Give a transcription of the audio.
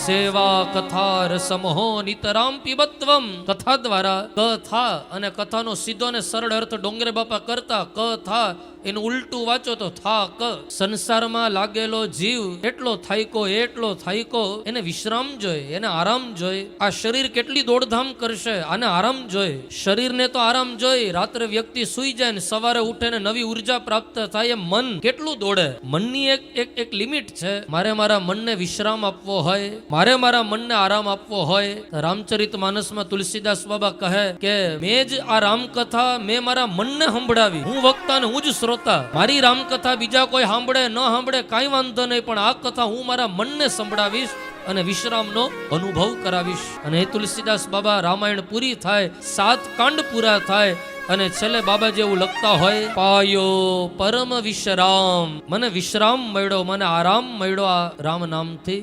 સેવા કથા રસમહો નિતરામ પીબત્વમ. કથા દ્વારા કથા અને કથાનો સીધો અને સરળ અર્થ ડોંગરે બાપા કરતા કથા એનું ઉલટું વાંચો તો થાક. સંસારમાં લાગેલો જીવ એટલો થાયકો એને વિશ્રામ જોઈએ, એને આરામ જોઈએ. આ શરીર કેટલી દોડધામ કરશે, આને આરામ જોઈએ. શરીરને તો આરામ જોઈએ. રાત્રે વ્યક્તિ સૂઈ જાય ને સવારે ઉઠે ને નવી ઉર્જા પ્રાપ્ત થાય. એ મન કેટલું દોડે. મનની એક લિમિટ છે. મારે મારા મનને વિશ્રામ આપવો હોય, મારે મારા મનને આરામ આપવો હોય. રામચરિત માનસમાં તુલસીદાસ બાબા કહે કે મેં જ આ રામકથા મેં મારા મનને સંભળાવી. હું વક્તા ને હું જ શ્રોતા. મારી રામકથા બીજા કોઈ સાંભળે ન સાંભળે કાંઈ વાંધો નહીં, પણ આ કથા હું મારા મનને સંભળાવીશ અને વિશ્રામનો અનુભવ કરાવીશ. અને એ તુલસીદાસ બાબા રામાયણ પૂરી થાય, 7 કાંડ પૂરા થાય અને છેલ્લે બાબા જેવું લખતા હોય, પાયો પરમ વિશ્રામ. મને વિશ્રામ મળ્યો, મને આરામ મળ્યો આ રામ નામથી.